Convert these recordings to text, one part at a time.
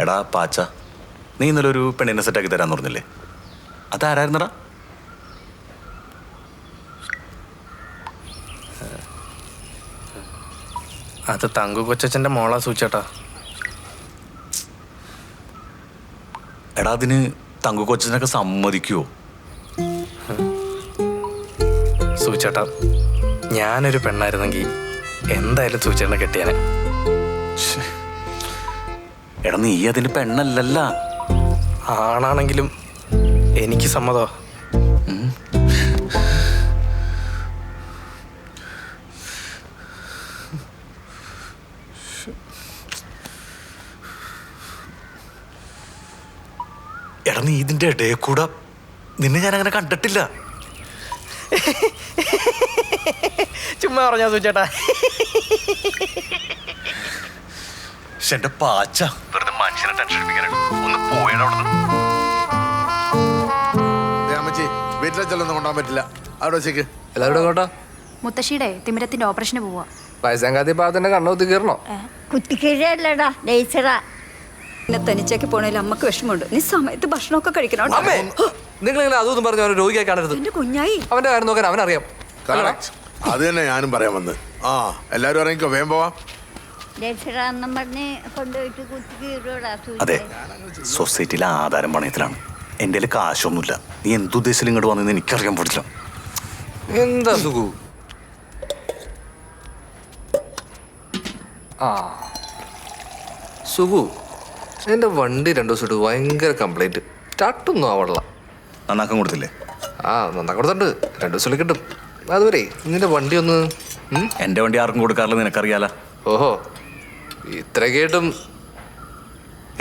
എടാ പാച്ച, നീ ഇന്നലെ ഒരു പെണ്ണിനെ സെറ്റാക്കി തരാന്ന് പറഞ്ഞില്ലേ? അതാരായിരുന്നടാ? അത് തങ്കു കൊച്ചച്ഛൻ്റെ മോളാ സൂചേട്ടാ. എടാ അതിന് തങ്കു കൊച്ചനൊക്കെ സമ്മതിക്കുവോ? സൂചേട്ടാ, ഞാനൊരു പെണ്ണായിരുന്നെങ്കിൽ എന്തായാലും സൂചേട്ടനെ കെട്ടിയാനെ. എടാ നീ അതിന് പെണ്ണല്ലല്ല. ആണാണെങ്കിലും എനിക്ക് സമ്മതോ. എടാ നീ ഇതിന്റെ ഇടയിൽ കൂടെ നിന്നെ ഞാൻ അങ്ങനെ കണ്ടിട്ടില്ല. ചുമ്മാ പറഞ്ഞാ സൂചേട്ടാ. എന്റെ പാച്ച വെറുതെ മനുഷ്യനെ ടെൻഷൻ ഒന്ന് പോയടാ അവിടുന്ന്. വീട്ടിലൊന്നും കൊണ്ടാൻ പറ്റില്ല. അവിടെ വെച്ചേക്ക്. എല്ലാവരും കേട്ടോ, മുത്തശ്ശിയുടെ തിമിരത്തിന്റെ ഓപ്പറേഷന് പോവാ. വയസ്സാങ്കാത്തി പാകത്തിന്റെ കണ്ണൂത്തി കീറണോ? കുട്ടിക്കീഴല്ലടാ നെയ്ച്ചറാ. എന്നെ തനിച്ചാക്കി പോണേൽ അമ്മക്ക് വിഷമമുണ്ട്. നീ സമയത്ത് ഭക്ഷണമൊക്കെ കഴിക്കണം. നിങ്ങൾ ഇങ്ങനെ അതൊന്നും പറഞ്ഞ അവനെ രോഗിയായി കാണരുത്. എന്റെ കുഞ്ഞായി അവന്റെ കാര്യം നോക്കാൻ അവനറിയാം. അത് തന്നെ ഞാനും പറയാൻ വന്ന്. ആ എല്ലാരും ഇറങ്ങിക്കോ, വേഗം പോവാം. നെയ്ച്ചറാന്നും പറഞ്ഞ് കൊണ്ടുപോയിട്ട് കുട്ടിക്കീഴോടാ. അതെ, സൊസൈറ്റിയിലെ ആധാരം പണയത്തിലാണ്. എൻ്റെ കയ്യിൽ കാശൊന്നുമില്ല. നീ എന്തുദ്ദേശിച്ചാലും ഇങ്ങോട്ട് വന്നെന്ന് എനിക്കറിയാൻ പാടില്ല. എന്താ സുഖു? ആ സുഖു, എന്റെ വണ്ടി 2 ദിവസം ഇട്ട് ഭയങ്കര കംപ്ലൈന്റ്. സ്റ്റാർട്ടൊന്നും ആവണില്ല. നന്നാക്കാൻ കൊടുത്തില്ലേ? ആ നന്നാ കൊടുത്തിട്ടുണ്ട്. 2 ദിവസത്തിൽ കിട്ടും. അതുവരെ നിന്റെ വണ്ടി ഒന്ന്. എൻ്റെ വണ്ടി ആർക്കും കൊടുക്കാറില്ല, നിനക്കറിയാല. ഓഹോ, ഇത്ര കേട്ടും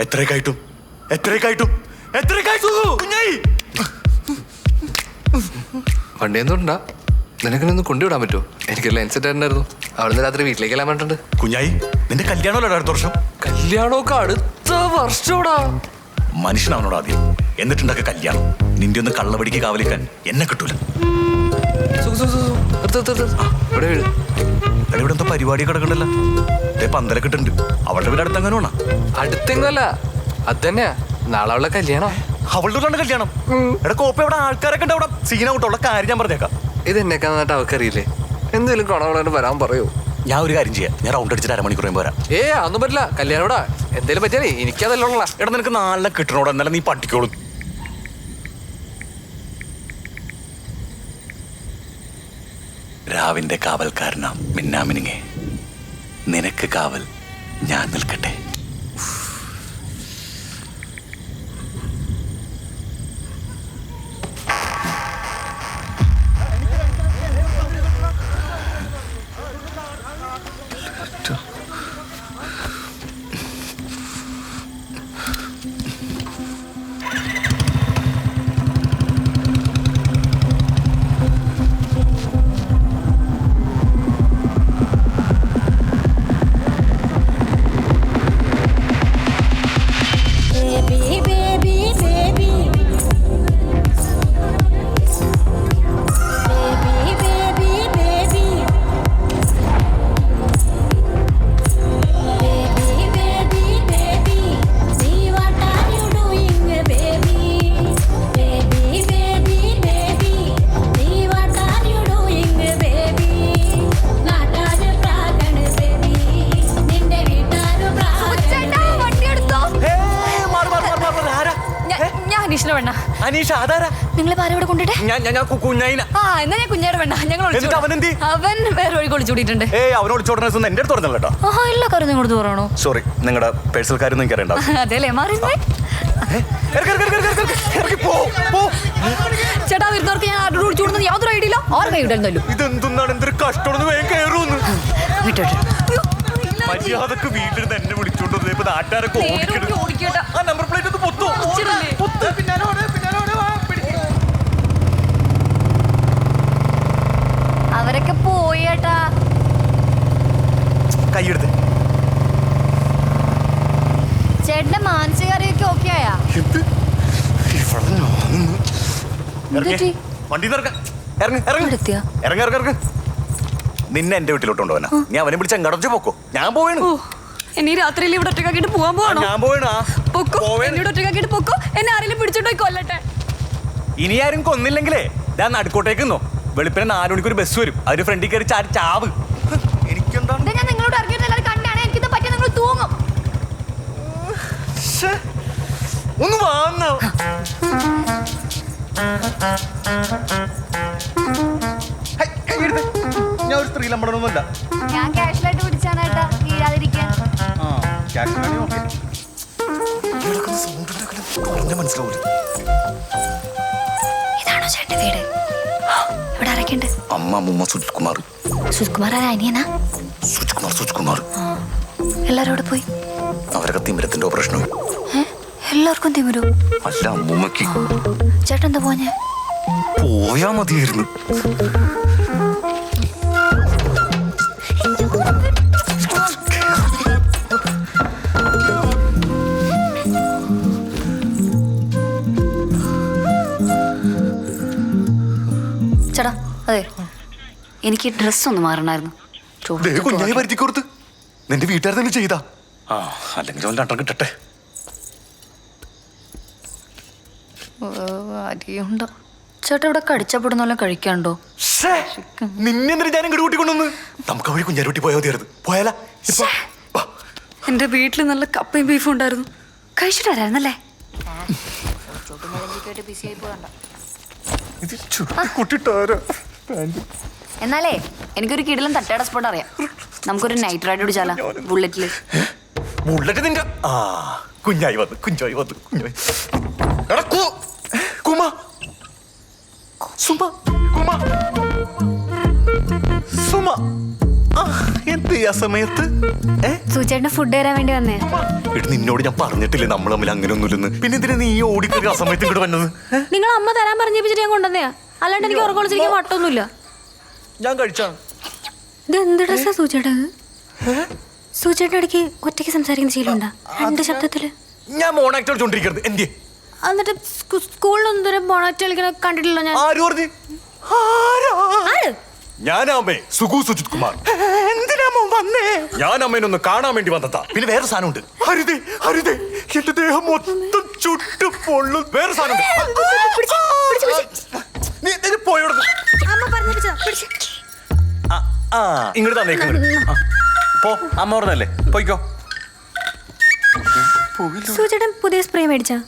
എത്രയൊക്കെയായിട്ടും വണ്ടി എന്തുകൊണ്ടാ? നിനക്കിനൊന്ന് കൊണ്ടുവിടാൻ പറ്റുമോ? എനിക്ക് ലൈൻസെറ്റ് ആയിട്ടുണ്ടായിരുന്നു. അവിടുന്ന് രാത്രി വീട്ടിലേക്ക് എല്ലാം വേണ്ടിട്ടുണ്ട്. കുഞ്ഞായി, നിന്റെ കല്യാണമല്ലോ അടുത്ത വർഷം. കല്യാണമൊക്കെ അടുത്ത വർഷോടാ. മനുഷ്യനാവനോട് ആദ്യം, എന്നിട്ടുണ്ടൊക്കെ കല്യാണം. നിന്റെ ഒന്ന് കള്ളവടിക്ക് കാവലിക്കാൻ എന്നെ കിട്ടൂല. ഇവിടെ എന്തോ പരിപാടി കിടക്കണ്ടല്ലോ. പന്തലൊക്കെ ഇട്ടുണ്ട്. അവളുടെ വീട് അടുത്തെങ്ങനെയാണോ? അടുത്തെങ്ങല്ല, അത് തന്നെയാ. നാളെ അവളുടെ കല്യാണം. അവളുടെ കല്യാണം. എടാ കോപ്പ, ഇവിടെ ആൾക്കാരൊക്കെ ഉണ്ട്. അവിടെ സീനൗട്ടുള്ള കാര്യം ഞാൻ പറഞ്ഞേക്കാം. ഇത് എന്നെക്കാ നന്നായിട്ട് അവക്കറിയില്ലേ? എന്തെങ്കിലും കൊണവളോട് വരാൻ പറയൂ. ഞാൻ ഒരു കാര്യം ചെയ്യാം, ഞാൻ റൗണ്ട് അടിച്ചിട്ട് 1/2 മണിക്കൂർ പോരാ. അതൊന്നും പറ്റില്ല. കല്യാണോടാ എന്തേലും പറ്റിയാലേ എനിക്കതല്ലോളാ. എടാ നിനക്ക് 4 കിട്ടണോടാ, എന്നാലും നീ പഠിക്കോളൂ. രാവിന്റെ കാവൽക്കാരനാം മിന്നാമിനിങ്ങേ, നിനക്ക് കാവൽ ഞാൻ നിൽക്കട്ടെ. അനീഷ ആധാരാ? നിങ്ങൾ ഇവിടെ കൊണ്ടിട്ടെ അവൻ വേറെ വഴി ഒളിച്ചോടിയിട്ടുണ്ട്. അവൻ ഒളിച്ചോടുന്ന എന്റെ അടുത്ത് പറഞ്ഞല്ലോ കേട്ടോ. എല്ലാ കാര്യം കൊടുത്തു പറയണോ? സോറി, നിങ്ങളുടെ പേഴ്സണൽ കാര്യം എനിക്കറിയണ്ട. അതെല്ലേ മാറി ചേട്ടാ. വരുന്നവർക്ക് ഞാൻ ആരോട് വിളിച്ചു കൊടുക്കുന്നത് യാതൊരു ഐഡിയ ഇല്ല. ആറ് കൈ ഇടല്ലോ. ഇതെന്താണ് എന്തൊരു കഷ്ടം. വേഗം കയറൂന്ന് മര്യാദക്ക് വീട്ടിൽ തന്നെ വിളിച്ചോണ്ട് നാട്ടുകാരൊക്കെ ആ നമ്പർ പ്ലേറ്റ് ഒന്ന് പൊത്തോ. അവരൊക്കെ പോയേട്ടാ. കൈയെടുത്ത് ചേട്ടന്റെ മാനസികാരോഗ്യമൊക്കെ ഓക്കെ ആയാ? വണ്ടി ഇറങ്ങ. നിന്നെ എന്റെ വീട്ടിലോട്ട് കൊണ്ടുപോകാനാ. നീ അവനെ വിളിച്ച് എങ്ങടച്ച് പോക്കോ. ഞാൻ പോവേണു. ഇനി രാത്രിയിൽ ഇവിടെ ഒറ്റക്കാക്കിട്ട് പോവാൻ പോവാണോ? ഞാൻ പോവേണു. എന്നോട് ഒറ്റക്കാക്കിട്ട് പൊക്കോ. എന്നെ ആരെങ്കിലും പിടിച്ചോണ്ട് പോയി കൊല്ലട്ടെ. ഇനി ആരും കൊന്നില്ലെങ്കിലേ ഞാൻ നടുക്കോട്ടേക്ക് നിന്നോ. വെളുപ്പിനെ 4 മണിക്ക് ഒരു ബസ് വരും. അതിന് ഫ്രണ്ടിൽ കയറി ചാവ്. എനിക്കെന്താണ് ഞാൻ നിങ്ങളോട് ഇറങ്ങിയിട്ട് കണ്ടാണ് എനിക്കിത് പറ്റിയ നിങ്ങൾ തൂങ്ങും. ഒന്ന് വാങ്ങ. ഞാൻ ഒരു സ്ത്രീ ലംബടനൊന്നുമല്ല. ഞാൻ കാഷ്വലായിട്ട് പിടിച്ചാണ് ഏട്ടാ വീഴാതിരിക്കാൻ. മനസ്സിലാവൂല. ഇതാണോ ചേട്ടന്റെ വീട്? ഇവിടെ ആരൊക്കെയുണ്ട്? അമ്മ അമ്മൂമ്മ സുജിത്കുമാർ. സുജിത്കുമാർ അനിയനാ? സുജിത്കുമാർ എല്ലാരോട് പോയി. അവരൊക്കെ തിമിരത്തിന്റെ ഓപ്പറേഷനോ? എല്ലാവർക്കും തിമിരോ? അല്ല അമ്മൂമ്മക്ക്. ചേട്ടൻ എന്താ പോഞ്ഞേ? പോയാ മതിയായിരുന്നു. ചേട്ടാ അതെ എനിക്ക് ഡ്രസ് ഒന്ന് മാറണമായിരുന്നു. കുഞ്ഞായി വരുത്തിക്കൊടുത്ത് നിന്റെ വീട്ടുകാർ തന്നെ ചെയ്താ. അല്ലെങ്കിൽ അവൻ രണ്ടം കിട്ടട്ടെ. അരിയുണ്ടോ ചേട്ടാ? ഇവിടെ കടിച്ചപ്പെടുന്ന കഴിക്കാണ്ടോ? നിന്നെ എന്തിനാ ഞാൻ ഇങ്ങോട്ട് കൂട്ടിക്കൊണ്ടുവന്ന്? നമുക്ക് വഴി കുഞ്ഞാരോട്ടി പോയാൽ മതിയായിരുന്നു. പോയാലാ? എന്റെ വീട്ടിൽ നല്ല കപ്പയും ബീഫും ഉണ്ടായിരുന്നു. കഴിച്ചിട്ട് വരായിരുന്നല്ലേ? എന്നാലേ എനിക്കൊരു കിടിലം തട്ടേട സ്പോട്ട് അറിയാം. നമുക്കൊരു നൈറ്റ് റൈഡ് പിടിച്ചാലോ ബുള്ളറ്റില്? ബുള്ളറ്റ് നിന്റെ കുഞ്ഞായി വന്നു. കുഞ്ഞായി എടാ കുമ സുമ കുമ സുമ. എന്ത് ആ സമയത്ത് സൂചേട്ടന് ഫുഡ് തരാൻ വേണ്ടി വന്നേ. എടി നിന്നോട് ഞാൻ പറഞ്ഞിട്ടില്ലേ നമ്മൾ തമ്മിൽ അങ്ങനെ ഒന്നുമില്ലെന്ന്. പിന്നെ എന്തിനാ നീ ഓടിക്കറി ആ സമയത്ത് ഇങ്ങോട്ട് വന്നത്? നിങ്ങൾ അമ്മ തരാൻ പറഞ്ഞിട്ട് ഞാൻ കൊണ്ടുവന്നെയാ. അല്ലാണ്ട് എനിക്ക് ഉറക്കൊളിച്ചിരിക്കാൻ വട്ടൊന്നുമില്ല. ഞാൻ കഴിച്ചാണ്. ഇത് എന്ത് ഡ്രസ്സാ സൂചേട്ടാ? സൂചേട്ടൻ ഇടയ്ക്ക് ഒറ്റയ്ക്ക് സംസാരിക്കുന്ന ശീലമുണ്ടാ? 2 ശബ്ദത്തില്. ഞാൻ മോണാക്ട് കളിച്ചോണ്ടിരിക്കരുത്. എന്ത് എന്നിട്ട് സ്കൂളിലൊന്നും ഇതുവരെ ബോണറ്റ് കളിക്കണ കണ്ടിട്ടില്ല ഞാൻ. ആര് പറഞ്ഞു? ഞാനാമേ സുഗു സുജിത് കുമാർ. എന്തിനാമോ വന്നേ? ഞാൻ അമ്മേനൊന്ന് കാണാൻ വേണ്ടി വന്നതാ. പിന്നെ വേറെ സാധനമുണ്ട്. ഹരിതേ ഹരിതേ എന്റെ ദേഹം മൊത്തം ചുട്ടു പൊള്ളും. വേറെ സാധനമുണ്ട്. നീ പോയോട്. ഇങ്ങോട്ട് തന്നേക്ക്. പോ. അമ്മ പറഞ്ഞല്ലേ പോയിക്കോ. സൂചേട്ടൻ പുതിയ സ്പ്രേ മേടിച്ചാ?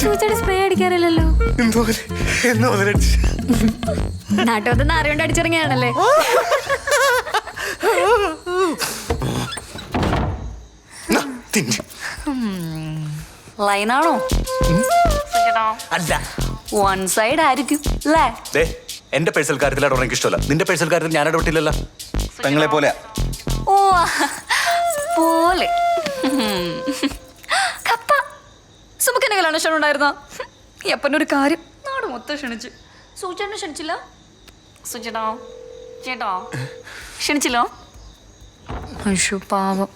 സൂചേട്ടൻ സ്പ്രേ അടിക്കാറില്ലല്ലോ. നാട്ടുവന്ന് ആരെയോണ്ട് അടിച്ചിറങ്ങിയാണല്ലേ? ലൈനാണോ? അല്ല, വൺ സൈഡ് ആയിരിക്കും അല്ലേ? എന്റെ പേഴ്സണൽ കാര്യത്തിൽ ഇടപെടാൻ എനിക്ക് ഇഷ്ടമല്ല. നിന്റെ പേഴ്സണൽ കാര്യത്തിൽ ഞാൻ ഇടപെട്ടില്ലല്ലോ. പെങ്ങളെ പോലെ. ഓ പോലെ. കപ്പ സുമുഖന്റെ കല്യാണം ക്ഷണം ഉണ്ടായിരുന്നോ? അപ്പനൊരു കാര്യം നാട് മൊത്തം ക്ഷണിച്ചു. സൂചേട്ടനെ ക്ഷണിച്ചില്ല? സൂചേട്ടോ ചേട്ടോ ക്ഷണിച്ചില്ലോ? അയ്യോ പാവം,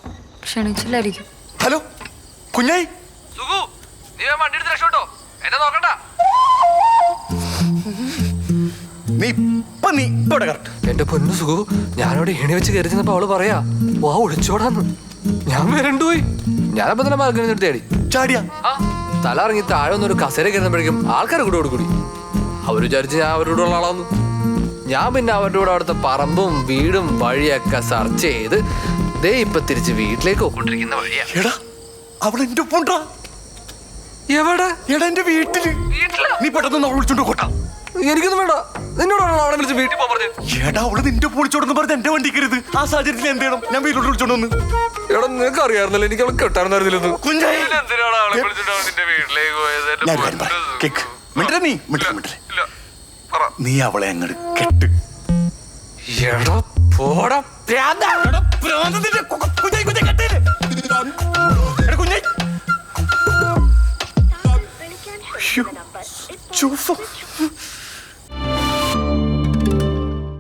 ക്ഷണിച്ചില്ലായിരിക്കും. ഹലോ കുഞ്ഞായി. എന്റെ പൊന്നു സുഖു, ഞാനവിടെ എണി വെച്ച് കയറി ചെന്നപ്പോ അവള് പറയാ വാ ഒളിച്ചോടാന്ന്. ഞാൻ വരണ്ടുപോയി. ഞാനപ്പോ തന്നെ മാർഗം തേടി ചാടിയാ. തല ഇറങ്ങി താഴെ ഒന്നൊരു കസേര കയറുമ്പോഴേക്കും ആൾക്കാരെ കൂടി അവർ വിചാരിച്ച് ഞാൻ അവരുടെ ഉള്ള ആളാന്നു. ഞാൻ പിന്നെ അവരുടെ കൂടെ അവിടുത്തെ പറമ്പും വീടും വഴിയൊക്കെ സെർച്ച് ചെയ്ത് ദേ ഇപ്പൊ തിരിച്ച് വീട്ടിലേക്ക് പോയിക്കൊണ്ടിരിക്കുന്ന വഴിയാ. എടാ അവൾ എന്റെ ഒപ്പം. എവിടെ? എടാ എന്റെ വീട്ടില്. നീ പെട്ടെന്ന് അവൾ വിളിച്ചോണ്ട് പോട്ടാ. എനിക്കൊന്നും വേണ്ട. നിന്നോടാണ് അവളെ വിളിച്ച് വീട്ടിൽ പോകാൻ പറഞ്ഞത്. എടാ അവള് നിന്റെ പൊളിച്ചോടെന്ന് പറഞ്ഞ് എന്റെ വണ്ടി കരുത്. ആ സാഹചര്യത്തിൽ എന്ത് ചെയ്യണം? ഞാൻ വീട്ടിലോട്ട് വിളിച്ചോണ്ട് വന്ന്. എടാ നിനക്ക് അറിയാറുന്നല്ലോ എനിക്ക് അവളെ കെട്ടാറുണ്ടായിരുന്നില്ലെന്ന്. നീ അവളെ അങ്ങോട്ട് കെട്ട്. എടാ പോടാ.